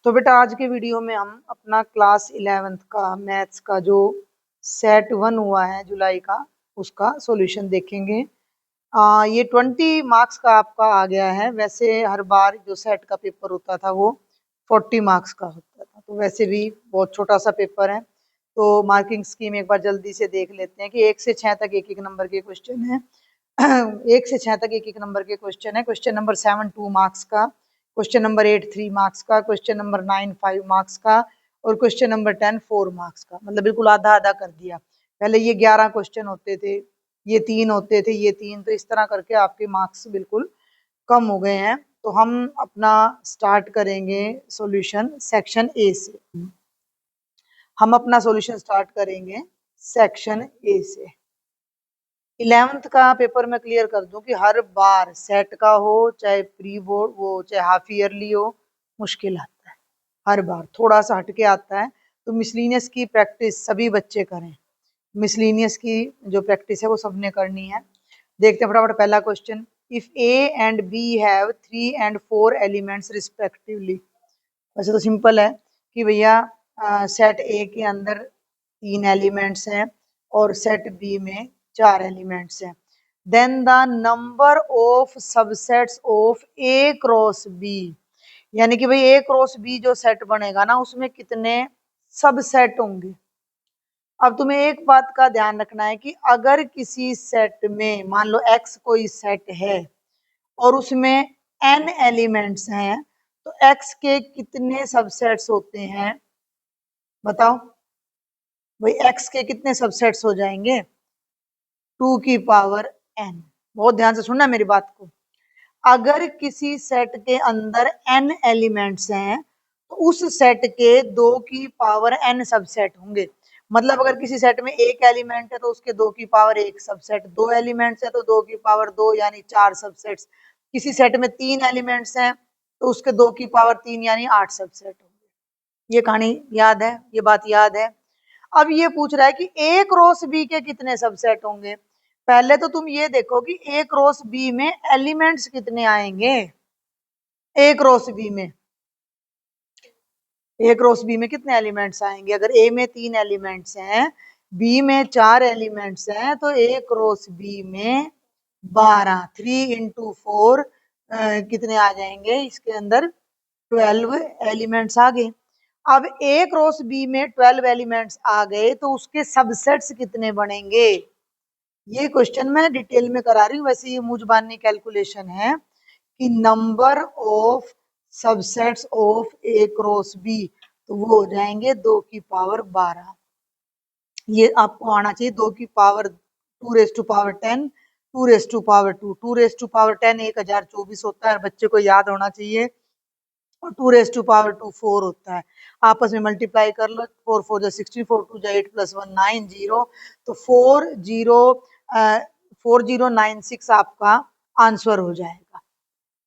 तो बेटा आज के वीडियो में हम अपना क्लास 11th का मैथ्स का जो सेट 1 हुआ है जुलाई का उसका सॉल्यूशन देखेंगे। ये 20 मार्क्स का आपका आ गया है। वैसे हर बार जो सेट का पेपर होता था वो 40 मार्क्स का होता था, तो वैसे भी बहुत छोटा सा पेपर है। तो मार्किंग स्कीम एक बार जल्दी से देख लेते हैं कि 1 से 6 तक एक एक नंबर के क्वेश्चन है। 1 से 6 तक एक एक नंबर के क्वेश्चन है। क्वेश्चन नंबर 7 2 मार्क्स का, क्वेश्चन नंबर 8 3 मार्क्स का, क्वेश्चन नंबर 9 5 मार्क्स का और क्वेश्चन नंबर 10 4 मार्क्स का। मतलब बिल्कुल आधा आधा कर दिया। पहले ये 11 क्वेश्चन होते थे, ये 3 होते थे, ये 3, तो इस तरह करके आपके मार्क्स बिल्कुल कम हो गए हैं। तो हम अपना स्टार्ट करेंगे सॉल्यूशन सेक्शन ए से। हम अपना सॉल्यूशन स्टार्ट करेंगे सेक्शन ए से। 11th का पेपर मैं क्लियर कर दूं कि हर बार सेट का हो चाहे प्री बोर्ड वो चाहे हाफ ईयरली हो, मुश्किल आता है। हर बार थोड़ा सा हटके आता है। तो मिसलिनियस की प्रैक्टिस सभी बच्चे करें। मिसलिनियस की जो प्रैक्टिस है वो सबने करनी है। देखते हैं फटाफट पहला question. If A and B have 3 and 4 elements respectively. वैसे तो सिंपल है कि भैया सेट ए के अंदर 3 एलिमेंट्स हैं और सेट बी में 4 एलिमेंट्स हैं। Then the number of subsets of A cross B, यानी कि भाई ए क्रॉस बी जो सेट बनेगा ना उसमें कितने सबसेट होंगे। अब तुम्हें एक बात का ध्यान रखना है कि अगर किसी सेट में मान लो एक्स कोई सेट है और उसमें n एलिमेंट्स हैं, तो x के कितने सबसेट्स होते हैं बताओ। भाई x के कितने सबसेट्स हो जाएंगे? 2 की पावर n। बहुत ध्यान से सुनना मेरी बात को। अगर किसी सेट के अंदर n एलिमेंट्स हैं तो उस सेट के 2 की पावर n सबसेट होंगे। मतलब अगर किसी सेट में एक एलिमेंट है तो उसके 2 की पावर 1 सबसेट, 2 एलिमेंट्स है तो 2 की पावर 2 यानी 4 सबसेट्स। किसी सेट में 3 एलिमेंट्स हैं तो उसके 2 की पावर 3 यानी 8 सबसेट होंगे। ये कहानी याद है, ये बात याद है। अब ये पूछ रहा है कि ए क्रॉस बी के कितने सबसेट होंगे। पहले तो तुम ये देखो कि ए क्रॉस बी में एलिमेंट्स कितने आएंगे। ए क्रॉस बी में ए क्रॉस बी में कितने एलिमेंट्स आएंगे? अगर ए में 3 एलिमेंट्स हैं, बी में 4 एलिमेंट्स हैं, तो ए क्रॉस बी में 12, 3 into 4 कितने आ जाएंगे? इसके अंदर 12 एलिमेंट्स आ गए। अब ए क्रॉस बी में 12 एलिमेंट्स आ गए तो उसके सबसेट्स कितने बनेंगे? ये क्वेश्चन मैं डिटेल में करा रही हूँ। वैसे ये मुझबानी कैलकुलेशन है कि number of subsets of A cross B, तो वो हो जाएंगे 2 की पावर 12। ये आपको आना चाहिए 2 की power 2 raise to power 10, 2 raise to power 2, 2 raise to power 10 1024 होता है, बच्चे को याद होना चाहिए। और 2 रेज टू पावर 2 4 होता है। आपस में मल्टीप्लाई कर लो, 4 4 जा 16, 4 2 जा 8 + 1 9 0, तो 4096 आपका आंसर हो जाएगा।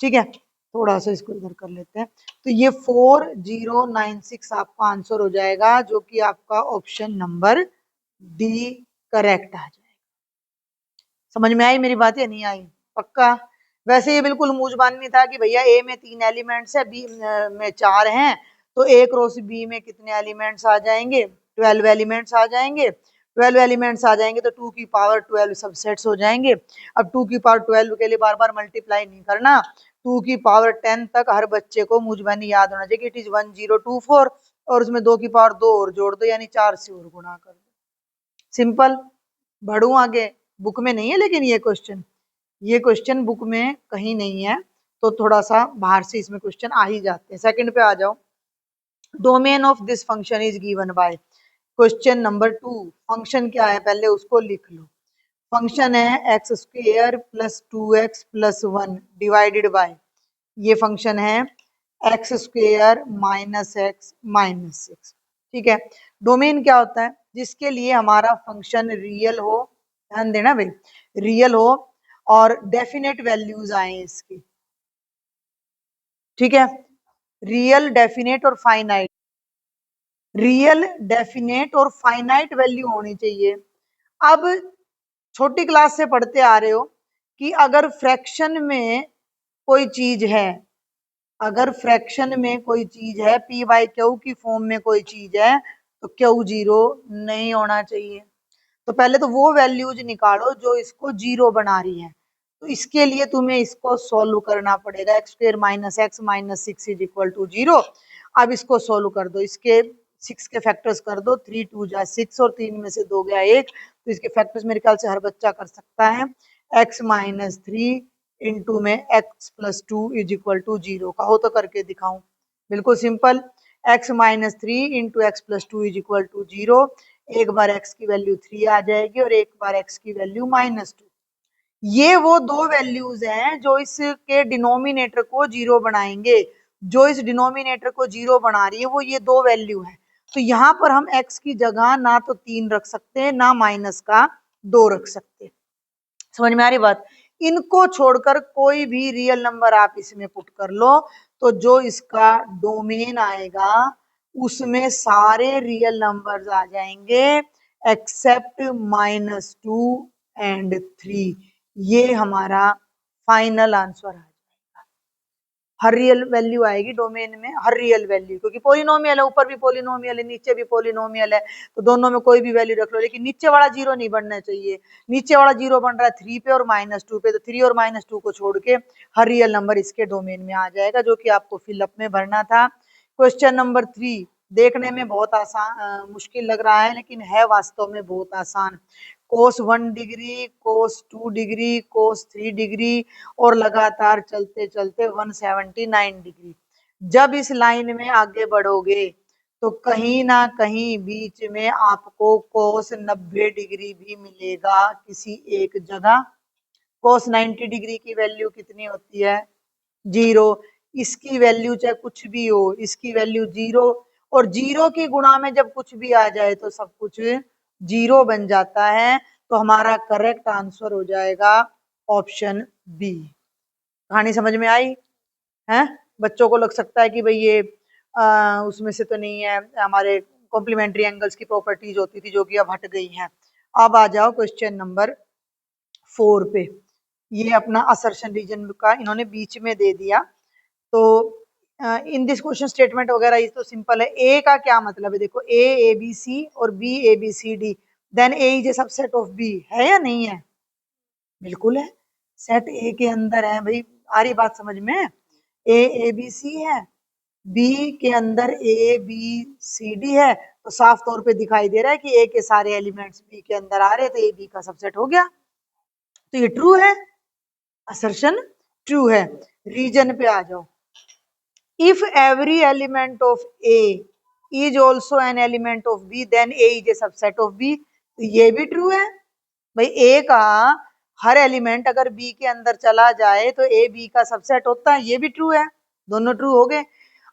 ठीक है, थोड़ा सा इसको इधर कर लेते हैं। तो ये 4096 आपका आंसर हो जाएगा, जो कि आपका ऑप्शन नंबर डी करेक्ट आ जाएगा। समझ में आई मेरी बात या नहीं आई? पक्का? वैसे ये बिल्कुल मूजबानी था कि भैया ए में 3 एलिमेंट्स है, बी में 4 हैं, तो ए क्रॉस बी में कितने एलिमेंट्स आ जाएंगे? 12 एलिमेंट्स आ जाएंगे। 12 एलिमेंट्स आ जाएंगे तो 2 की पावर 12 सबसेट्स हो जाएंगे। अब 2 की पावर 12 के लिए बार बार मल्टीप्लाई नहीं करना। 2 की पावर 10 तक हर बच्चे को मूजबानी याद होना चाहिए कि इट इज 1024, और उसमें 2 की पावर 2 और जोड़ दो यानी 4 से और गुणा कर दो। सिंपल। बढ़ू आगे, बुक में नहीं है लेकिन ये क्वेश्चन बुक में कहीं नहीं है, तो थोड़ा सा बाहर से इसमें क्वेश्चन आ ही जाते हैं। सेकंड पे आ जाओ। Domain of this function is given by. Question number 2, function क्या है पहले उसको लिख लो। फंक्शन है x square plus 2x plus 1 divided by, ये फंक्शन है x square minus x minus 6। ठीक है। डोमेन क्या होता है? जिसके लिए हमारा फंक्शन रियल हो, ध्यान देना भाई, रियल हो और डेफिनेट वैल्यूज आए इसकी। ठीक है, रियल, डेफिनेट और फाइनाइट। रियल, डेफिनेट और फाइनाइट वैल्यू होनी चाहिए। अब छोटी क्लास से पढ़ते आ रहे हो कि अगर फ्रैक्शन में कोई चीज है अगर फ्रैक्शन में कोई चीज है पी बाई क्यू की फॉर्म में कोई चीज है तो क्यू जीरो नहीं होना चाहिए। तो पहले तो वो वैल्यूज निकालो जो इसको जीरो बना रही है। तो इसके लिए तुम्हें इसको सोल्व करना पड़ेगा। X square minus x minus six is equal to zero. अब इसको सोल्व कर दो, इसके सिक्स के फैक्टर्स कर दो, थ्री टू जा सिक्स और तीन में से दो गया एक, तो इसके फैक्टर्स मेरे ख्याल से हर बच्चा कर सकता है। एक्स माइनस थ्री इंटू में x plus two is equal to zero. कहो तो करके दिखाऊं। बिल्कुल simple. X minus three into x plus two is equal to zero. एक बार एक्स की वैल्यू थ्री आ जाएगी और एक बार एक्स की वैल्यू माइनस टू। ये वो दो वैल्यूज हैं जो इसके डिनोमिनेटर को जीरो बनाएंगे। जो इस डिनोमिनेटर को जीरो बना रही है वो ये दो वैल्यू है। तो यहाँ पर हम x की जगह ना तो तीन रख सकते हैं ना माइनस का दो रख सकते। समझ में आ रही बात? इनको छोड़कर कोई भी रियल नंबर आप इसमें पुट कर लो तो जो इसका डोमेन आएगा उसमें सारे रियल नंबर्स आ जाएंगे accept minus two and three. ये हमारा फाइनल आंसर है। हर रियल वैल्यू आएगी डोमेन में, हर रियल वैल्यू, क्योंकि पोलिनोमियल है, ऊपर भी पोलिनोमियल है नीचे भी पोलिनोमियल है, तो दोनों में कोई भी वैल्यू रख लो, लेकिन नीचे वाला जीरो नहीं बनना चाहिए। नीचे वाला जीरो बन रहा है थ्री पे और माइनस टू पे, तो थ्री और माइनस टू को छोड़ के हर रियल नंबर इसके डोमेन में आ जाएगा, जो कि आपको फिलअप में भरना था। क्वेश्चन नंबर 3 देखने में बहुत आसान मुश्किल लग रहा है, लेकिन है वास्तव में बहुत आसान। कोस 1 डिग्री, कोस 2 डिग्री, कोस 3 डिग्री और लगातार चलते चलते 179 डिग्री। जब इस लाइन में आगे बढ़ोगे तो कहीं ना कहीं बीच में आपको कोस 90 डिग्री भी मिलेगा किसी एक जगह। कोस 90 डिग्री की वैल्यू कितनी होती है? जीरो। इसकी वैल्यू चाहे कुछ भी हो, इसकी वैल्यू जीरो, और जीरो की गुणा में जब कुछ भी आ जाए तो सब कुछ जीरो बन जाता है। तो हमारा करेक्ट आंसर हो जाएगा ऑप्शन बी। कहानी समझ में आई है? बच्चों को लग सकता है कि भाई ये उसमें से तो नहीं है, हमारे कॉम्प्लीमेंट्री एंगल्स की प्रॉपर्टीज होती थी जो कि अब हट गई हैं। अब आ जाओ क्वेश्चन नंबर 4 पे। ये अपना असर्शन रीजन का इन्होंने बीच में दे दिया। तो इन दिस क्वेश्चन स्टेटमेंट वगैरह ये तो सिंपल है। ए का क्या मतलब है? देखो ए बी सी और B A B C D, then A is a subset of B, है या नहीं है? बिल्कुल है। सेट ए के अंदर है भाई। आ रही बात समझ में? ए बी सी है, बी के अंदर ए बी सी डी है, तो साफ तौर पे दिखाई दे रहा है कि ए के सारे एलिमेंट्स बी के अंदर आ रहे हैं, तो ए बी का सबसेट हो गया। तो ये ट्रू है, असर्शन ट्रू है। रीजन पे आ जाओ। If every element of A is also an element of B, then A is a subset of B। तो ये भी ट्रू है भाई। A का हर एलिमेंट अगर B के अंदर चला जाए तो A B का सबसेट होता है, ये भी ट्रू है। दोनों ट्रू हो गए।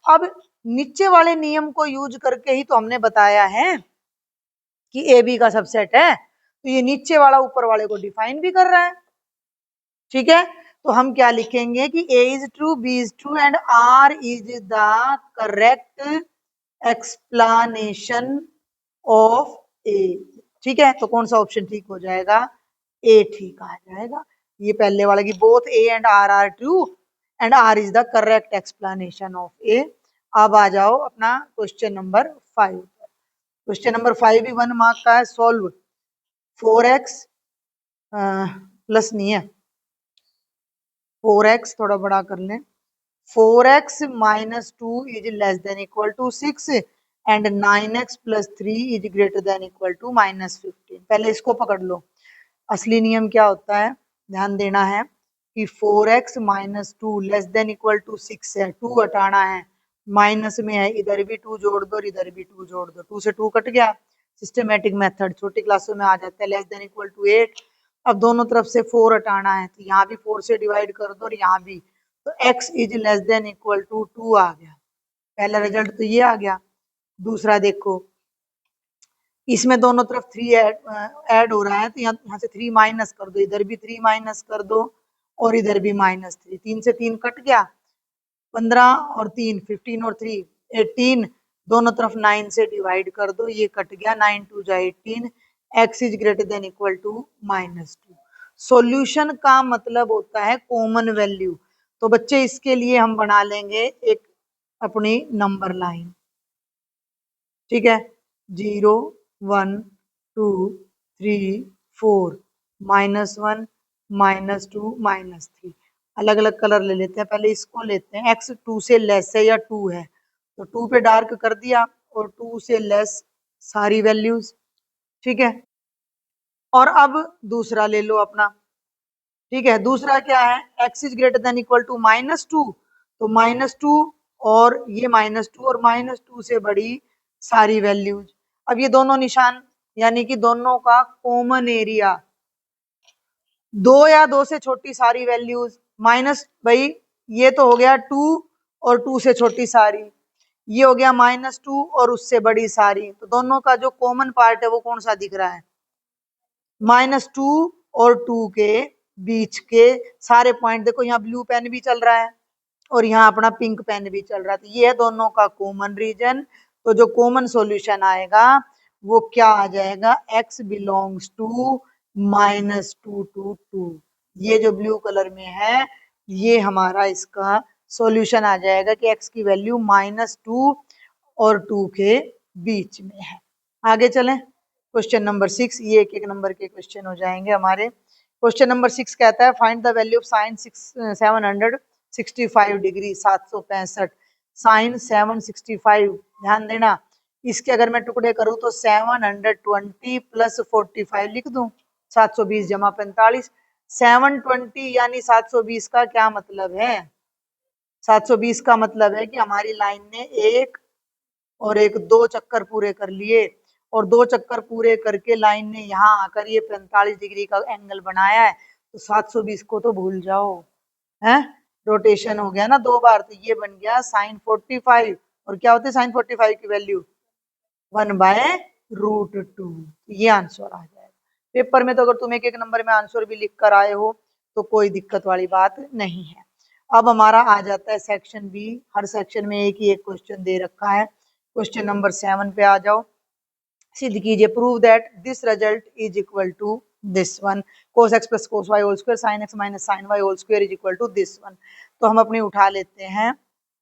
अब नीचे वाले नियम को यूज करके ही तो हमने बताया है कि A B का सबसेट है, तो ये नीचे वाला ऊपर वाले को डिफाइन भी कर रहा है। ठीक है, तो हम क्या लिखेंगे कि A is true, B is true and R is the correct explanation of A। ठीक है, तो कौन सा ऑप्शन ठीक हो जाएगा? A ठीक आ जाएगा। ये पहले वाला की both A and R are true and R is the correct explanation of A। अब आ जाओ अपना क्वेश्चन नंबर 5। क्वेश्चन नंबर 5 भी 1 मार्क का है। सॉल्व 4x प्लस नहीं है, 4x थोड़ा बड़ा कर लें। 4x minus two is less than equal to 6 and 9x plus 3 is greater than equal to minus 15। पहले इसको पकड़ लो। असली नियम क्या होता है, ध्यान देना है कि 4x minus two less than equal to 6 है, 2 हटाना है, माइनस में है, इधर भी 2 जोड़ दो और इधर भी 2 जोड़ दो, 2 से 2 कट गया। सिस्टमेटिक मेथड छोटी क्लासों में आ जाता है। Less than equal to 8। अब दोनों तरफ से 4 हटाना है, तो यहाँ भी 4 से डिवाइड कर दो और यहाँ भी, तो x is less than equal to 2 आ गया। पहला रिजल्ट तो ये आ गया। दूसरा देखो, इसमें दोनों तरफ 3 ऐड हो रहा है, तो यहाँ से 3 माइनस कर दो, इधर भी 3 माइनस कर दो और इधर भी -3। 3 से 3 कट गया, 15 और 3 15 और 3 18, दोनों तरफ 9 से डिवाइड कर दो, ये कट गया, 9 2 जा 18। x is greater than equal to -2। Solution का मतलब होता है कॉमन वैल्यू। तो बच्चे इसके लिए हम बना लेंगे एक अपनी नंबर लाइन, ठीक है। 0 1 2 3 4 -1 -2 -3। अलग अलग कलर ले लेते हैं, पहले इसको लेते हैं। x 2 से लेस है या 2 है तो 2 पे डार्क कर दिया और 2 से लेस सारी वैल्यूज, ठीक है। और अब दूसरा ले लो अपना, ठीक है। दूसरा क्या है, x is greater than equal to -2, तो -2 और ये -2 और -2 से बड़ी सारी वैल्यूज। अब ये दोनों निशान यानी कि दोनों का कॉमन एरिया, 2 या 2 से छोटी सारी वैल्यूज माइनस, भाई ये तो हो गया 2 और 2 से छोटी सारी, ये हो गया -2 और उससे बड़ी सारी। तो दोनों का जो कॉमन पार्ट है वो कौन सा दिख रहा है, -2 और 2 के बीच के सारे पॉइंट। देखो यहाँ ब्लू पेन भी चल रहा है और यहाँ अपना पिंक पेन भी चल रहा है, तो ये है दोनों का कॉमन रीजन। तो जो कॉमन सॉल्यूशन आएगा वो क्या आ जाएगा, x बिलोंग्स टू -2 to 2। ये जो ब्लू कलर में है ये हमारा इसका सॉल्यूशन आ जाएगा कि x की वैल्यू -2 और 2 के बीच में है। आगे चलें, क्वेश्चन नंबर 6, ये एक एक नंबर के क्वेश्चन हो जाएंगे हमारे। क्वेश्चन नंबर 6 कहता है find the value of sine 765 degree, 765 sine 765। ध्यान देना, इसके अगर मैं टुकड़े करूं तो 720 प्लस 45 लिख दूं, 720 जमा 45। 720 यानी 720 का क्या मतलब है, 720 का मतलब है कि हमारी लाइन ने एक और एक 2 चक्कर पूरे कर लिए और 2 चक्कर पूरे करके लाइन ने यहाँ आकर ये 45 डिग्री का एंगल बनाया है। तो 720 को तो भूल जाओ, है रोटेशन हो गया ना 2 बार, तो ये बन गया साइन 45। और क्या होती है साइन 45 की वैल्यू, 1/√2। ये आंसर आ जाएगा पेपर में। तो अगर तुम एक एक नंबर में आंसर भी लिख कर आए हो तो कोई दिक्कत वाली बात नहीं है। अब हमारा आ जाता है सेक्शन बी। हर सेक्शन में एक ही एक क्वेश्चन दे रखा है। क्वेश्चन नंबर 7 पे आ जाओ। सिद्ध कीजिए, prove that this result is equal to this one, cos x plus cos y whole square sin x minus sin y whole square is equal to this one. तो हम अपनी उठा लेते हैं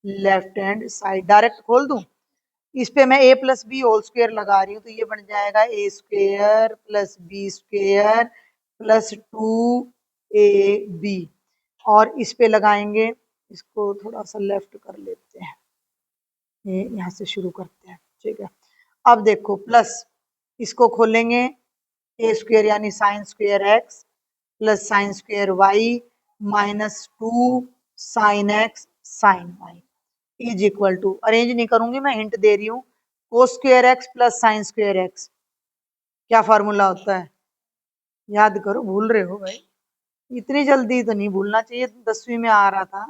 लेफ्ट हैंड साइड, डायरेक्ट खोल दूं, इस पे मैं a plus B whole square लगा रही हूँ तो ये बन जाएगा a square plus B square plus 2ab। और इस पे लगाएंगे, इसको थोड़ा सा लेफ्ट कर लेते हैं, ये यहाँ से शुरू करते हैं, ठीक है। अब देखो प्लस, इसको खोलेंगे a स्क्वायर यानी sine square x plus sine square y -2 sine x sine y is equal to, arrange नहीं करूंगी मैं, हिंट दे रही हूँ, cos square x plus sine square x. क्या फार्मूला होता है, याद करो, भूल रहे हो भाई, इतनी जल्दी तो नहीं भूलना चाहिए, 10वीं में आ रहा था।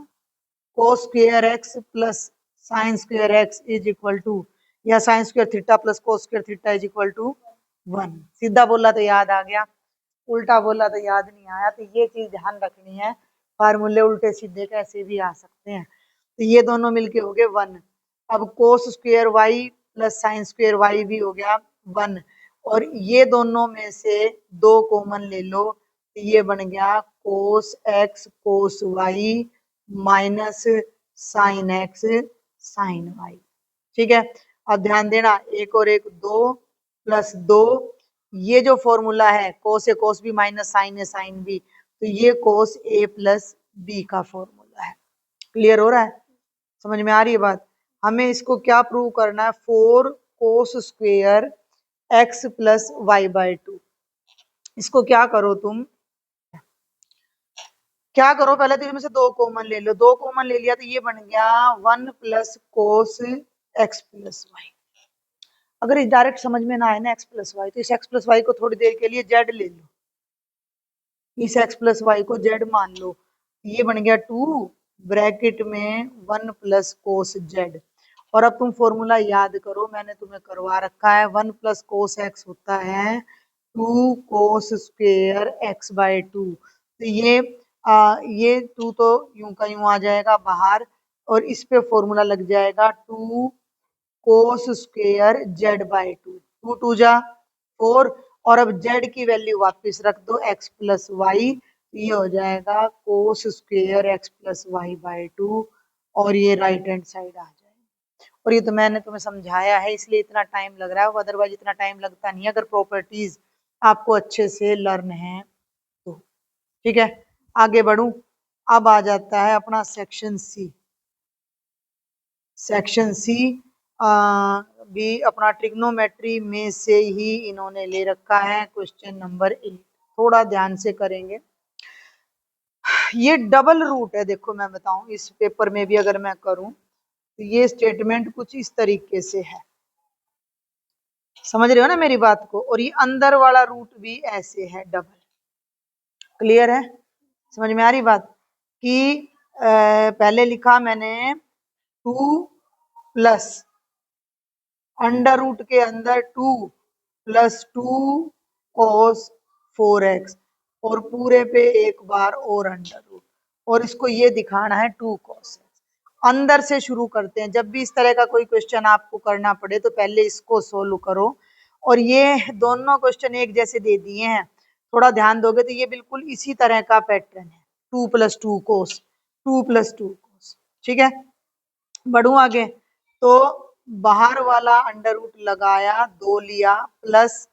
Cos square x plus sine square x is equal to, या sine square theta plus cos square theta is equal to 1। सीधा बोला तो याद आ गया, उल्टा बोला तो याद नहीं आया, तो ये चीज ध्यान रखनी है, फार्मूले उल्टे सीधे कैसे भी आ सकते हैं। तो ये दोनों मिलके हो गए 1। अब cos square y plus sine square y भी हो गया 1, और ये दोनों में से 2 कॉमन ले लो, तो ये बन गया cos x cos y minus sine x sine y, ठीक है। अब ध्यान देना, एक और एक 2 प्लस 2, ये जो फॉर्मूला है कोस ए कोस बी माइनस साइन ए साइन बी, तो ये कोस ए प्लस बी का फॉर्मूला है। क्लियर हो रहा है, समझ में आ रही है बात। हमें इसको क्या प्रूव करना है, 4 cos square x plus y by 2। इसको क्या करो तुम, क्या करो, पहले तो इसमें से 2 कॉमन ले लो, 2 कॉमन ले लिया तो ये बन गया 1 plus cos x plus y. अगर इस डायरेक्ट समझ में ना आए ना एक्स प्लस वाई, तो इस एक्स प्लस वाई को थोड़ी देर के लिए जेड ले लो, इस एक्स प्लस वाई को जेड मान लो, ये बन गया 2 ब्रैकेट में 1 प्लस कोस जेड। और अब तुम फॉर्मूला याद करो, मैंने तुम्हें करवा रखा है, 1 प्लस कोस एक्स होता है 2 कोस स्क्वेयर एक्स बाय 2। तो ये 2 तो यूं का यूं आ जाएगा बाहर, और इस पे फॉर्मूला लग जाएगा 2 कोस स्क्वेयर जेड बाय 2, 2 2 जा 4। और अब जेड की वैल्यू वापस रख दो एक्स प्लस वाई, ये हो जाएगा cos square x plus y by 2 और ये राइट हैंड साइड आ जाएगा। और ये तो मैंने तुम्हें समझाया है इसलिए इतना टाइम लग रहा है, अदरवाइज इतना टाइम लगता नहीं अगर प्रॉपर्टीज आपको अच्छे से लर्न है तो। ठीक है, आगे बढ़ूं। अब आ जाता है अपना सेक्शन सी। सेक्शन सी भी अपना ट्रिग्नोमेट्री में से ही इन्होंने ले रखा है। क्वेश्चन नंबर 8 थोड़ा ध्यान से करेंगे। ये डबल रूट है, देखो मैं बताऊं इस पेपर में भी अगर मैं करूं तो ये स्टेटमेंट कुछ इस तरीके से है, समझ रहे हो ना मेरी बात को। और ये अंदर वाला रूट भी ऐसे है डबल। क्लियर है, समझ में आ रही बात कि पहले लिखा मैंने 2 प्लस अंडर रूट के अंदर 2 प्लस 2 कोस 4x और पूरे पे एक बार और अंडर रूट, और इसको ये दिखाना है 2 कोस। अंदर से शुरू करते हैं, जब भी इस तरह का कोई क्वेश्चन आपको करना पड़े तो पहले इसको सोल्व करो। और ये दोनों क्वेश्चन एक जैसे दे दिए हैं, थोड़ा ध्यान दोगे तो ये बिल्कुल इसी तरह का पैटर्न है, 2 प्लस 2 कोस, 2 प्लस 2 कोस। ठीक है, बढ़ू आगे। तो बाहर वाला अंडर रूट लगाया, 2 लिया, प्लस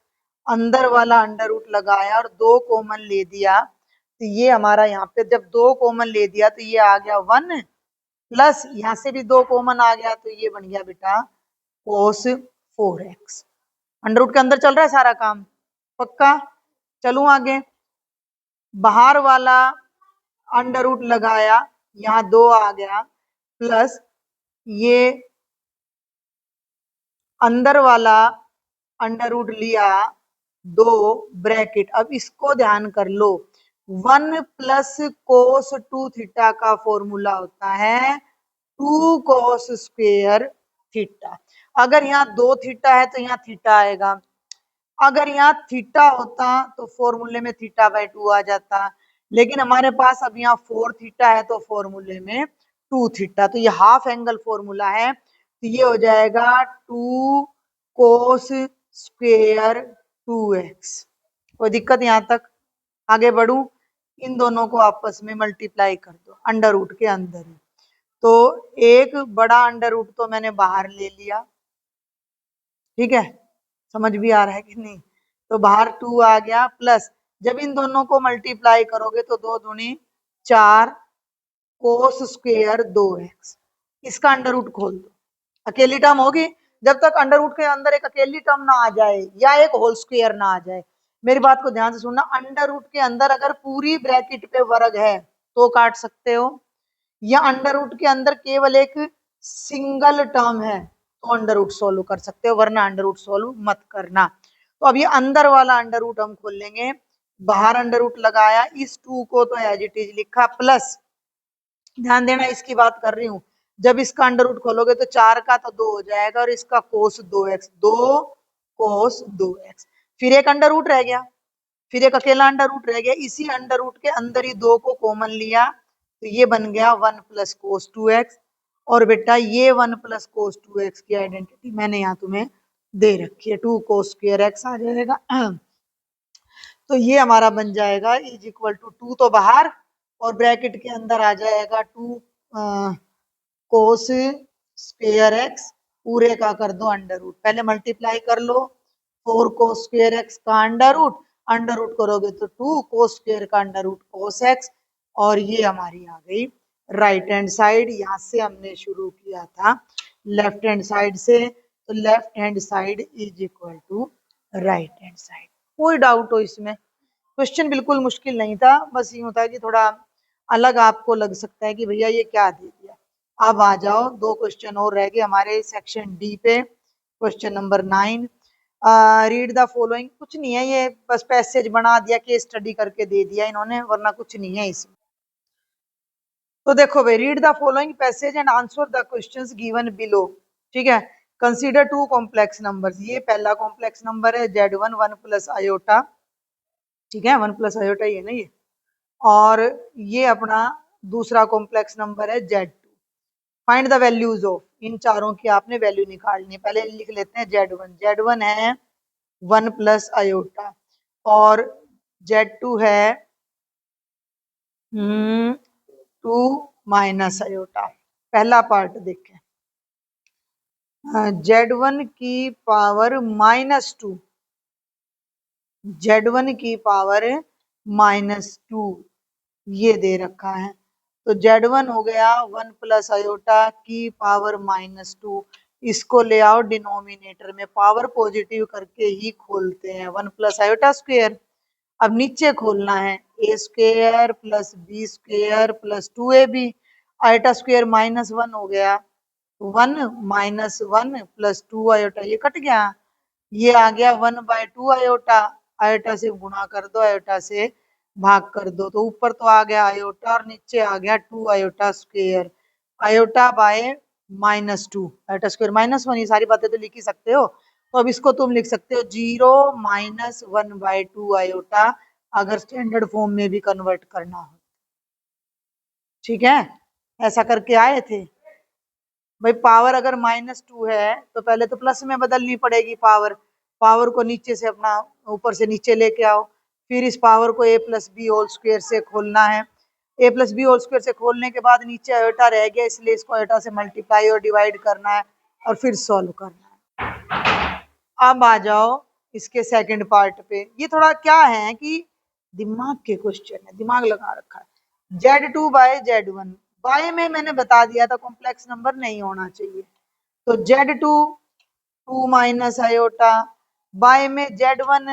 अंदर वाला अंडर रूट लगाया और 2 कॉमन ले दिया। तो ये हमारा यहाँ पे जब 2 कॉमन ले दिया तो ये आ गया 1 प्लस यहाँ से भी 2 कॉमन आ गया तो ये बन गया बेटा कोस 4x। अंडर रूट के अंदर चल रहा है सारा काम, पक्का। चलू आगे। बाहर वाला अंडर रूट लगाया, यहाँ 2 आ गया, प्लस ये अंदर वाला अंडर रूट लिया, 2 ब्रैकेट। अब इसको ध्यान कर लो, 1 प्लस कोस 2 थीटा का फॉर्मूला होता है 2 कोस स्क्वेयर थीटा। अगर यहाँ 2 थीटा है तो यहाँ थीटा आएगा, अगर यहाँ थीटा होता तो फॉर्मूले में थीटा बाय 2 आ जाता, लेकिन हमारे पास अब यहाँ 4 थीटा है तो फॉर्मूले में 2 थीटा, तो ये हाफ एंगल फॉर्मूला है। तो ये हो जाएगा 2 कोस स्क्वेयर 2x। कोई दिक्कत यहाँ तक? आगे बढ़ू, इन दोनों को आपस में मल्टीप्लाई कर दो अंडर रूट के अंदर ही। तो एक बड़ा अंडर रूट तो मैंने बाहर ले लिया, ठीक है, समझ भी आ रहा है कि नहीं। तो बाहर 2 आ गया, प्लस जब इन दोनों को मल्टीप्लाई करोगे तो 2 दूनी 4 कोस स्क्वेयर 2x। इसका अंडर रूट खोल दो, अकेली टर्म होगी। जब तक अंडर रूट के अंदर एक अकेली टर्म ना आ जाए या एक होल स्क्वायर ना आ जाए, मेरी बात को ध्यान से सुनना, अंडर रूट के अंदर अगर पूरी ब्रैकेट पे वर्ग है तो काट सकते हो, या अंडर रूट के अंदर केवल एक सिंगल टर्म है तो अंडर रूट सोल्व कर सकते हो, वरना अंडर रूट सोल्व मत करना। तो अब ये अंदर वाला अंडर रूट हम खोल लेंगे, बाहर अंडर रूट लगाया, इस 2 को तो एज इट इज लिखा, प्लस ध्यान देना इसकी बात कर रही हूं, जब इसका अंडर रूट खोलोगे तो 4 का तो 2 हो जाएगा और इसका कोस 2x, 2 कोस 2x। फिर एक अंडर रूट रह गया, फिर एक अकेला अंडर रूट रह गया, इसी अंडर रूट के अंदर ही 2 को कॉमन लिया तो ये बन गया 1 प्लस कोस 2x। और बेटा ये 1 प्लस कोस 2x की आइडेंटिटी मैंने यहाँ तुम्हें दे रखी है, 2 कोस स्क्वायर x आ जाएगा। तो ये हमारा बन जाएगा इज इक्वल टू 2 तो बाहर और ब्रैकेट के अंदर आ जाएगा 2 कोस स्क्वायर एक्स, पूरे का कर दो अंडर रूट, पहले मल्टीप्लाई कर लो, 4 कोस स्क्वायर एक्स का अंडर रूट करोगे तो 2 कोस स्क्वायर का अंडर रूट कोस एक्स। और ये हमारी आ गई राइट हैंड साइड। यहाँ से हमने शुरू किया था लेफ्ट हैंड साइड से, तो left hand side is equal to right hand side. कोई डाउट हो इसमें? क्वेश्चन बिल्कुल मुश्किल नहीं था, बस यूं था कि थोड़ा अलग आपको लग सकता है कि भैया ये क्या दे दिया। अब आ जाओ, 2 क्वेश्चन और रह गए हमारे सेक्शन डी पे। Question number 9, read the following. कुछ नहीं है, ये बस पैसेज बना दिया, केस स्टडी करके दे दिया इन्होंने, वरना कुछ नहीं है इसमें। तो देखो भाई, read the following passage and answer the questions given below. ठीक है, कंसीडर 2 कॉम्प्लेक्स नंबर्स। ये पहला कॉम्प्लेक्स नंबर है Z1 1 प्लस आयोटा, ठीक है, 1 प्लस आयोटा ये ना ये, और ये अपना दूसरा कॉम्प्लेक्स नंबर है Z2। Find the values of, इन चारों की आपने वैल्यू निकालनी है। पहले लिख लेते हैं Z1 है 1 प्लस आयोटा और Z2 है टू माइनस आयोटा। पहला पार्ट देखें, Z1 की पावर -2, Z1 की पावर -2 ये दे रखा है। तो Z1 हो गया 1 प्लस आयोटा की पावर -2। इसको ले आओ डिनोमिनेटर में, पावर पॉजिटिव करके ही खोलते हैं। 1 प्लस आयोटा स्क्वेयर। अब नीचे खोलना है, a square plus b square plus 2ab। Iota square -1 हो गया, 1 -1 प्लस 2 आयोटा, ये कट गया। ये आ गया 1/2 आयोटा। आयोटा से गुणा कर दो, आयोटा से भाग कर दो, तो ऊपर तो आ गया आयोटा और नीचे आ गया 2 iota square. Iota by -2, iota square -1, ये सारी बातें तो लिख ही सकते हो। तो अब इसको तुम लिख सकते हो 0 -1/2 आयोटा, अगर स्टैंडर्ड फॉर्म में भी कन्वर्ट करना हो। ठीक है, ऐसा करके आए थे भाई। पावर अगर -2 है तो पहले तो प्लस में बदलनी पड़ेगी पावर। पावर को नीचे से अपना ऊपर से नीचे लेके आओ, फिर इस पावर को a plus B whole square से खोलना है। a plus B whole square से खोलने के बाद नीचे आयोटा रह गया, इसलिए इसको आयोटा से मल्टीप्लाई और डिवाइड करना है और फिर सॉल्व करना है। अब आ जाओ इसके सेकंड पार्ट पे। ये थोड़ा क्या है कि दिमाग के क्वेश्चन है, दिमाग लगा रखा है। Z2 बाय Z1, बाय में मैंने बता दिया था कॉम्प्लेक्स नंबर नहीं होना चाहिए। तो Z2 2 माइनस आयोटा, बाय में Z1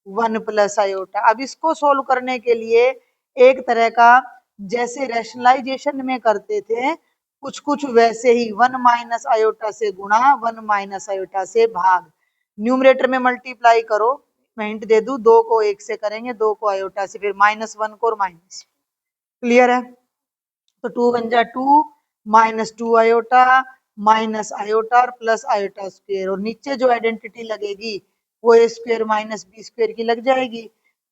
1 प्लस आयोटा। अब इसको सोल्व करने के लिए एक तरह का, जैसे रैशनलाइजेशन में करते थे, कुछ कुछ वैसे ही 1 माइनस आयोटा से गुणा, 1 माइनस आयोटा से भाग। न्यूमरेटर में मल्टीप्लाई करो, मैं हिंट दे दूं, 2 को 1 से करेंगे, 2 को आयोटा से, फिर -1 को और माइनस। क्लियर है? तो 2 बन जा 2 -2 आयोटा माइनस आयोटा और प्लस आयोटा स्क्वेयर, और नीचे जो आइडेंटिटी लगेगी वो ए स्क्वेयर माइनस बी स्क्वेयर की लग जाएगी।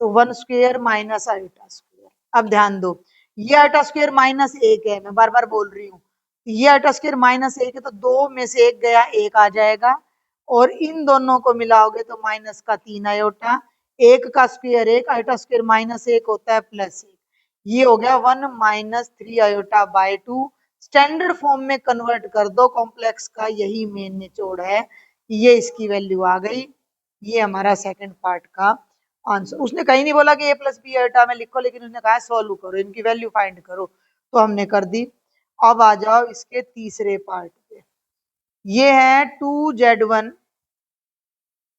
तो 1 स्क्वेयर माइनस आयोटा स्क्वेयर। अब ध्यान दो, ये आयोटा स्क्वेयर -1 है, मैं बार बार बोल रही हूँ। ये आयोटा स्क्वेयर -1 है, तो 2 में से 1 गया, 1 आ जाएगा, और इन दोनों को मिलाओगे तो माइनस का 3 आयोटा। 1 का स्क्वेयर 1, आयोटा स्क्वेयर -1 होता है +1। ये हो गया 1 -3 आयोटा बाय 2। स्टैंडर्ड फॉर्म में कन्वर्ट कर दो, कॉम्प्लेक्स का यही मेन निचोड़ है। ये इसकी वैल्यू आ गई। ये हमारा सेकंड पार्ट का आंसर। उसने कहीं नहीं बोला कि a प्लस बी आयोटा में लिखो, लेकिन उसने कहा सॉल्व करो, इनकी वैल्यू फाइंड करो, तो हमने कर दी। अब आ जाओ इसके तीसरे पार्ट पे। ये है 2Z1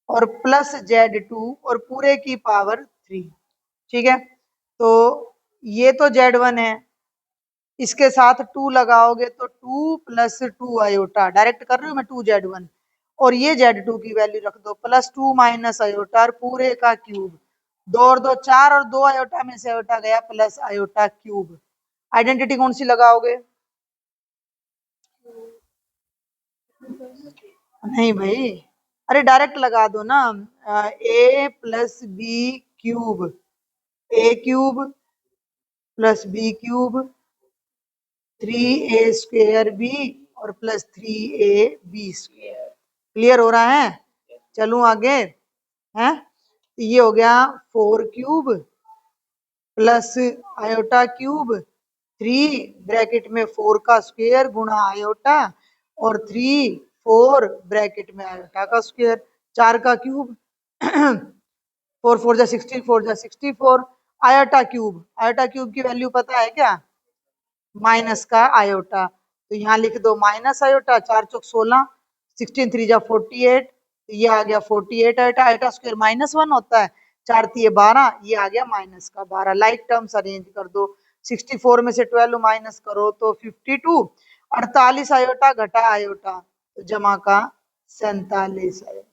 और प्लस Z2 और पूरे की पावर 3। ठीक है, तो ये तो Z1 है, इसके साथ 2 लगाओगे तो 2 प्लस 2 आयोटा, डायरेक्ट कर रही हूँ मैं, 2Z1, और ये Z2 की वैल्यू रख दो, +2 माइनस आयोटा और पूरे का क्यूब। 2 और 2 4, और 2 आयोटा में से आयोटा गया, प्लस आयोटा क्यूब। आइडेंटिटी कौन सी लगाओगे? नहीं भाई, अरे डायरेक्ट लगा दो ना, a plus B cube, a cube plus B cube 3a square B और प्लस 3ab स्क्वेयर। क्लियर हो रहा है? चलूं आगे है? ये हो गया 4 cube plus iota cube 3 bracket में 4 का स्क्वेयर गुणा आयोटा, और 3 4 ब्रैकेट में आयोटा का स्क्वेयर, 4 का क्यूब 4 4 जा 16, 4 जा 64। आयोटा क्यूब की वैल्यू पता है क्या? माइनस का आयोटा, तो यहाँ लिख दो माइनस आयोटा, 4 चौक 16, 16 3 जा 48, तो ये आ गया 48 आयोटा। आयोटा स्क्वायर -1 होता है, 4 तिये 12, ये आ गया माइनस का 12। लाइक टर्म्स अरेंज कर दो, 64 में से 12 माइनस करो तो 52, 48 आयोटा घटा आयोटा तो जमा का 47 आयोटा।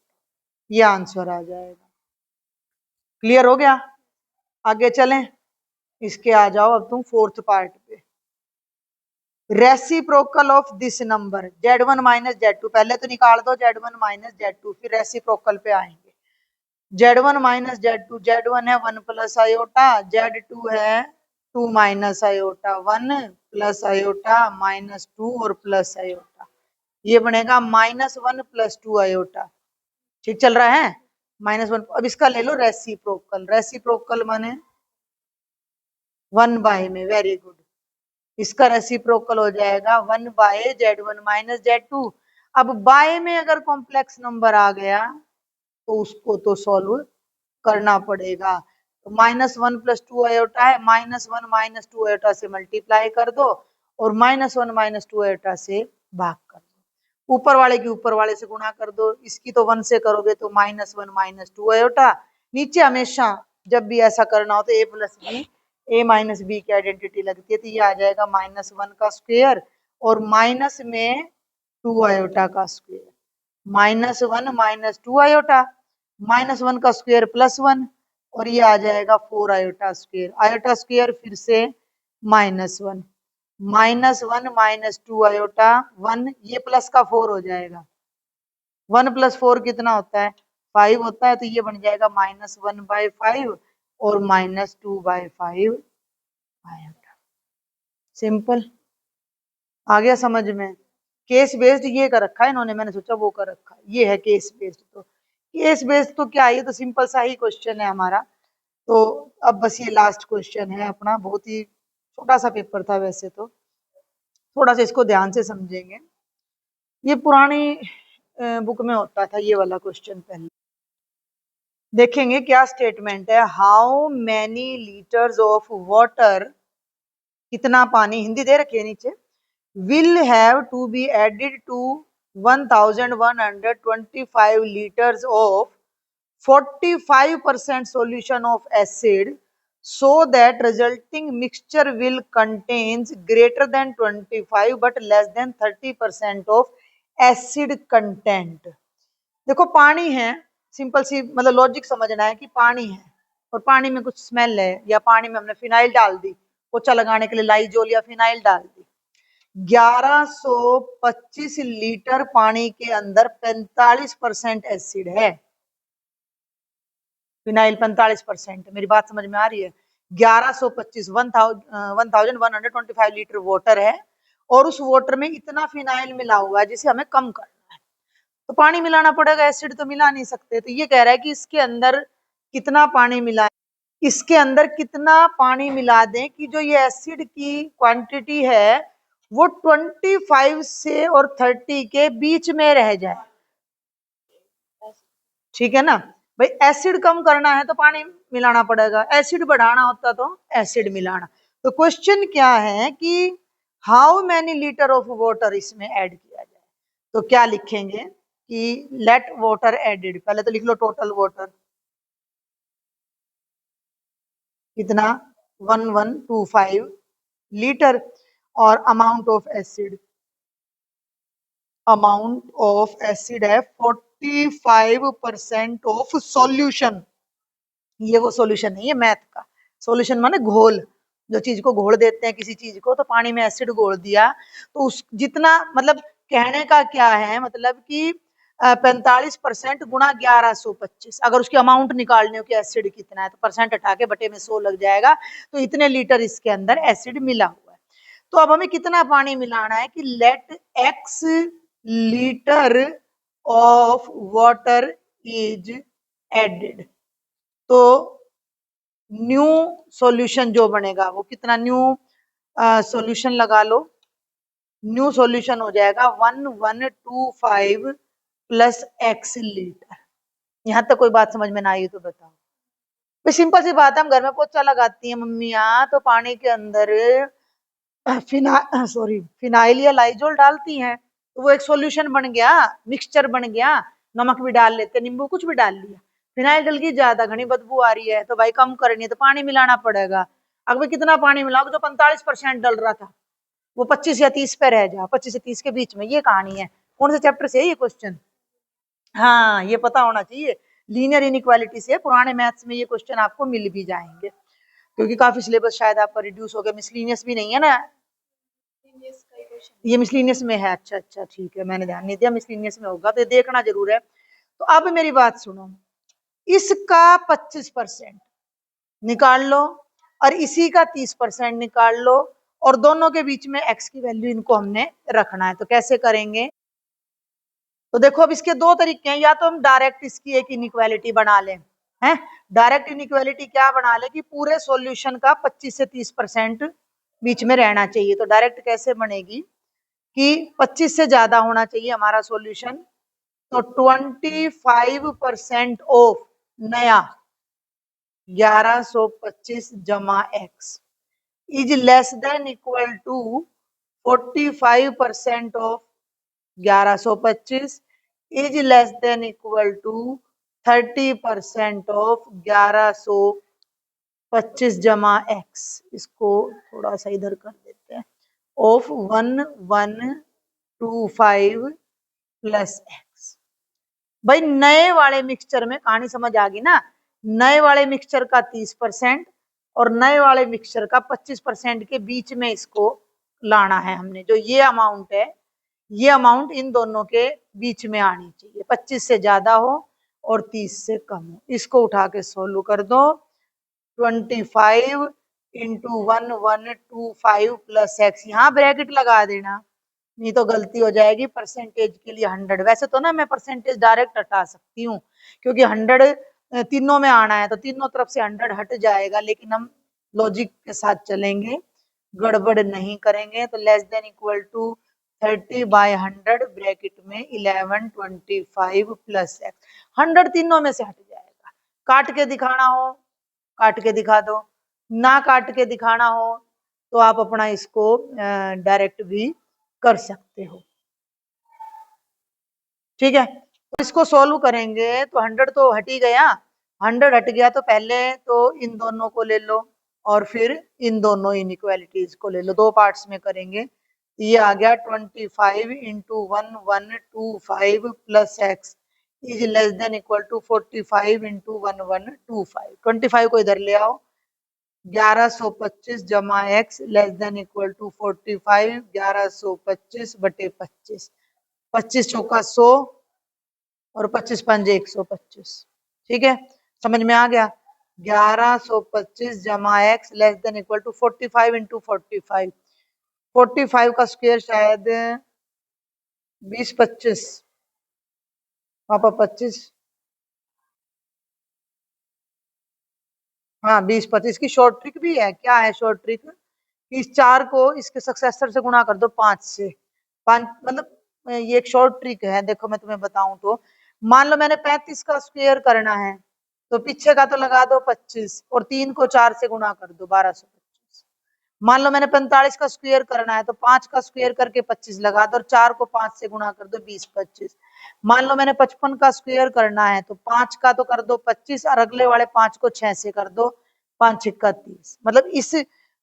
ये आंसर आ जाएगा। क्लियर हो गया? आगे चलें, इसके आ जाओ अब तुम फोर्थ पार्ट पे। Reciprocal of this number Z1 minus Z2, पहले तो निकाल दो Z1 माइनस Z2, फिर रेसिप्रोकल पे आएंगे। Z1 माइनस Z2, Z1 है 1 प्लस आयोटा, Z2 है 2 माइनस आयोटा, 1 प्लस आयोटा -2 और प्लस आयोटा, ये बनेगा -1 प्लस 2 आयोटा। ठीक चल रहा है? -1। अब इसका ले लो रेसिप्रोकल। रेसिप्रोकल माने 1 बाय में, वेरी गुड। इसका रेसिप्रोकल हो जाएगा 1 बाय Z1 माइनस Z2। अब बाय में अगर कॉम्प्लेक्स नंबर आ गया तो उसको तो सॉल्व करना पड़ेगा। तो -1 + 2 आयोटा है, -1 - 2 आयोटा से मल्टीप्लाई कर दो और -1 - 2 आयोटा से भाग कर दो। ऊपर वाले की ऊपर वाले से गुणा कर दो, इसकी तो 1 से करोगे तो -1 - 2 आयोटा। नीचे हमेशा जब भी ऐसा करना हो तो a + b, a - b की आइडेंटिटी लगती है, तो ये आ जाएगा -1 का स्क्वायर और माइनस में 2 आयोटा का स्क्वायर, -1 - 2 आयोटा, -1 का स्क्वायर +1 और ये आ जाएगा 4 आयोटा स्क्वायर। आयोटा स्क्वायर फिर से -1, -1 - 2 आयोटा 1, ये प्लस का 4 हो जाएगा। 1 + 4 कितना होता है? 5 होता है, तो ये बन जाएगा -1/5 और -2/5 आयोटा। सिंपल, आ गया समझ में? केस बेस्ड ये कर रखा है इन्होंने, मैंने सोचा वो कर रखा है, ये है केस बेस्ड। तो केस बेस्ड तो क्या है, ये तो सिंपल सा ही क्वेश्चन है हमारा। तो अब बस ये लास्ट क्वेश्चन है अपना, बहुत ही छोटा सा पेपर था वैसे तो, थोड़ा सा इसको ध्यान से समझेंगे। ये पुरानी बुक में होता था ये वाला क्वेश्चन। पहले देखेंगे क्या स्टेटमेंट है। How many litres of water, कितना पानी, हिंदी दे रखी है नीचे, will have to be added to 1125 liters of 45% solution of acid so that resulting mixture will contains greater than 25 but less than 30% of acid content। देखो पानी है, simple सी मतलब logic समझना है कि पानी है और पानी में कुछ स्मेल है, या पानी में हमने फिनाइल डाल दी, पोछा लगाने के लिए लाइजोल या फिनाइल डाल दी। 1125 लीटर पानी के अंदर 45% एसिड है, फिनाइल 45%। मेरी बात समझ में आ रही है? 1125 1125 लीटर वाटर है और उस वाटर में इतना फिनाइल मिला हुआ है जिसे हमें कम करना है, तो पानी मिलाना पड़ेगा, एसिड तो मिला नहीं सकते। तो ये कह रहा है कि इसके अंदर कितना पानी मिला, इसके अंदर कितना पानी मिला दें कि जो ये एसिड की क्वांटिटी है वो 25 से और 30 के बीच में रह जाए। ठीक है ना भाई, एसिड कम करना है तो पानी मिलाना पड़ेगा, एसिड बढ़ाना होता तो एसिड मिलाना। तो क्वेश्चन क्या है कि how many litre of water इसमें ऐड किया जाए। तो क्या लिखेंगे कि लेट वाटर एडेड, पहले तो लिख लो टोटल वाटर कितना 1125 लीटर और amount of acid, amount of acid है 45% ऑफ सॉल्यूशन। ये वो सॉल्यूशन नहीं है मैथ का, सॉल्यूशन माने घोल, जो चीज को घोल देते हैं किसी चीज को, तो पानी में एसिड घोल दिया तो उस जितना मतलब कहने का क्या है मतलब कि 45% गुणा 1125, अगर उसकी अमाउंट निकालने हो कि एसिड कितना है तो परसेंट हटा के बटे में 100 लग जाएगा, तो इतने लीटर इसके अंदर एसिड मिला हुआ है। तो अब हमें कितना पानी मिलाना है कि let x litre of water is added. तो न्यू सॉल्यूशन जो बनेगा वो कितना, न्यू सॉल्यूशन लगा लो, न्यू सॉल्यूशन हो जाएगा 1125 प्लस x लीटर। यहाँ तक कोई बात समझ में ना आई तो बताओ। तो सिंपल सी बात है, हम घर में पोछा लगाती हैं मम्मियाँ तो पानी के अंदर फिनाइल या लाइजोल डालती हैं, तो वो एक सॉल्यूशन बन गया, मिक्सचर बन गया। नमक भी डाल लेते, नींबू कुछ भी डाल लिया, फिनाइल डल गई ज्यादा, घनी बदबू आ रही है तो भाई कम करनी है तो पानी मिलाना पड़ेगा। अगर कितना पानी मिलाओगे, जो 45% डल रहा था वो 25 या 30 पे रह जा, 25 से 30 के बीच में। ये कहानी है। कौन से चैप्टर से है ये क्वेश्चन? हाँ, ये पता होना चाहिए, लीनियर इनइक्वालिटी से। पुराने मैथ्स में ये क्वेश्चन आपको मिल भी जाएंगे क्योंकि काफी सिलेबस शायद आपका रिड्यूस हो गया, मिसलिनियस भी नहीं है ना, ये मिसलिनियस में है। अच्छा अच्छा ठीक है, मैंने ध्यान नहीं दिया, मिसलिनियस में होगा तो देखना जरूर है। तो अब मेरी बात सुनो, इसका 25% निकाल लो और इसी का 30% निकाल लो और दोनों के बीच में x की वैल्यू इनको हमने रखना है। तो कैसे करेंगे? तो देखो अब इसके दो तरीके हैं, या तो हम डायरेक्ट इसकी एक इनइक्वालिटी बना लें, है। डायरेक्ट इनइक्वालिटी क्या बना ले कि पूरे सॉल्यूशन का 25 से 30% बीच में रहना चाहिए। तो डायरेक्ट कैसे बनेगी कि 25 से ज्यादा होना चाहिए हमारा सॉल्यूशन। तो 25% ऑफ नया 1125 जमा x is less than equal to 45% of 1125 is less than equal to 30% of 1125 जमा x। इसको थोड़ा सा इधर कर देते हैं। Of 1125 plus x। भाई नए वाले मिक्सचर में कहानी समझ आ गई ना। नए वाले मिक्सचर का 30% और नए वाले मिक्सचर का 25% के बीच में इसको लाना है हमने। जो ये अमाउंट है, ये अमाउंट इन दोनों के बीच में आनी चाहिए। 25 से ज्यादा हो और 30 से कम हो। इसको उठा के सोल्व कर दो। 25 इंटू 1125 प्लस एक्स, यहाँ ब्रैकेट लगा देना नहीं तो गलती हो जाएगी। परसेंटेज के लिए 100। वैसे तो ना मैं परसेंटेज डायरेक्ट हटा सकती हूँ क्योंकि 100 तीनों में आना है तो तीनों तरफ से 100 हट जाएगा, लेकिन हम लॉजिक के साथ चलेंगे, गड़बड़ नहीं करेंगे। तो less than equal to 30/100 bracket में 1125 प्लस एक्स। 100 तीनों में से हट जाएगा। काट के दिखाना हो काट के दिखा दो, ना काट के दिखाना हो तो आप अपना इसको डायरेक्ट भी कर सकते हो। ठीक है, तो इसको सोल्व करेंगे तो 100 तो हट ही गया। 100 हट गया तो पहले तो इन दोनों को ले लो और फिर इन दोनों इनइक्वालिटीज को ले लो। दो पार्ट्स में करेंगे। ये आ गया 25 into 1125 plus x is less than equal to 45 into 1125। 25 को इधर ले आओ। 1125 जमा x less than equal to 45। 1125 बटे 25। 25 चौका 100 और 25 पंजे 125। ठीक है, समझ में आ गया। 1125 जमा x less than equal to 45 into 45। 45 का स्क्वायर शायद 20-25 पापा 25। हाँ 20-25 की शॉर्ट ट्रिक भी है। क्या है शॉर्ट ट्रिक? इस 4 को इसके सक्सेसर से गुणा कर दो 5 से। 5 मतलब ये एक शॉर्ट ट्रिक है। देखो मैं तुम्हें बताऊं तो मान लो मैंने 35 का स्क्वायर करना है तो पीछे का तो लगा दो 25 और 3 को 4 से गुणा कर दो 1225। मान लो मैंने 45 का स्क्वायर करना है तो 5 का स्क्वायर करके 25 लगा दो और 4 को 5 से गुणा कर दो 20-25। मान लो मैंने 55 का स्क्वायर करना है तो 5 का तो कर दो 25 और अगले वाले 5 को 6 से कर दो 5 छिक्का 30। मतलब इस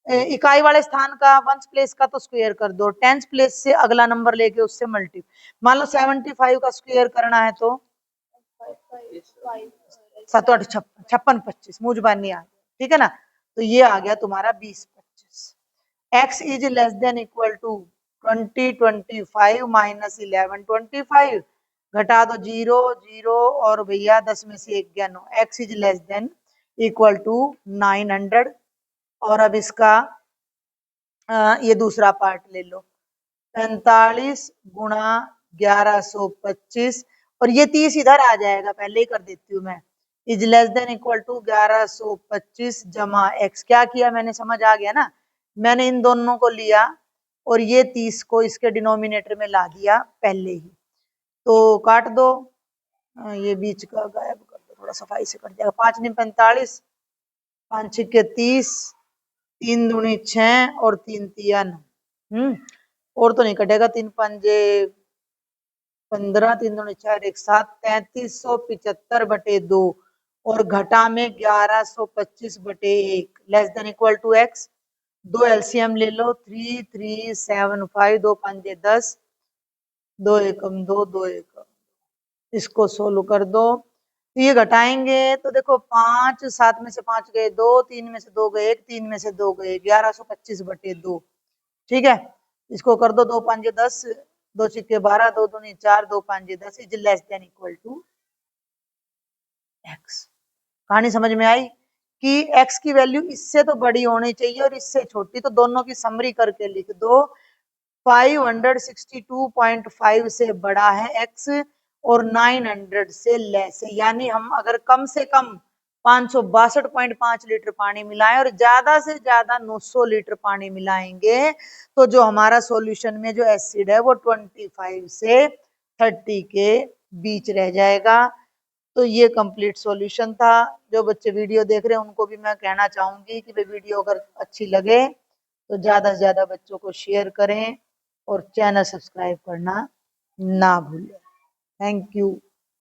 इकाई वाले स्थान का वंस प्लेस का तो स्क्वायर कर दो, टेंस प्लेस से अगला नंबर लेके उससे मल्टी। मान लो 75 का स्क्वायर करना है तो 7 8 56 25 मुझ बार नहीं आ गया। ठीक है ना, तो ये आ गया तुम्हारा 20-25। x is less than equal to 20-25 minus 11-25। घटा दो 0 0 और भैया 10 में से 1 गया 9। x is less than equal to 900। और अब इसका ये दूसरा पार्ट ले लो। 45 गुणा 1125 और ये 30 इधर आ जाएगा, पहले ही कर देती हूँ मैं। Is less than equal to 1125 जमा एक्स। क्या किया मैंने, समझ आ गया ना। मैंने इन दोनों को लिया और ये 30 को इसके डिनोमिनेटर में ला दिया पहले ही। तो काट दो, ये बीच का गायब कर दो, थोड़ा सफाई से कट जाएगा। 5 × 45, 5 छिक्के 30, 3 दूनी 6 और 3 तिया 9। और तो नहीं कटेगा। 3 पंजे 15, 3 दूनी 4 1 7, 3375 बटे 2 और घटा में 1125 बटे 1 less than equal to x. दो एलसीएम ले लो। 3 3 7 5, 2 पंजे 10, 2 एकम 2, 2 एकम। इसको सोल्व कर दो तो ये घटाएंगे तो देखो 5 7 में से 5 गए 2, 3 में से 2 गए 1, 3 में से 2 गए 1125 बटे 2। ठीक है, इसको कर दो 2 5 10, 2 छिक्के 12, 2 दूनी 4, 2 5 10 is less than equal to x. कहानी समझ में आई कि एक्स की वैल्यू इससे तो बड़ी होनी चाहिए और इससे छोटी, तो दोनों की समरी करके लिख दो। 562.5 से बड़ा है एक्स और 900 से लेस है। यानी हम अगर कम से कम 562.5 लीटर पानी मिलाएं और ज्यादा से ज्यादा 900 लीटर पानी मिलाएंगे तो जो हमारा सॉल्यूशन में जो एसिड है वो 25 से 30 के बीच रह जाएगा। तो ये कंप्लीट सॉल्यूशन था। जो बच्चे वीडियो देख रहे हैं उनको भी मैं कहना चाहूंगी कि वे वीडियो अगर अच्छी लगे तो ज्यादा से ज्यादा बच्चों को शेयर करें और चैनल सब्सक्राइब करना ना भूलें। Thank you.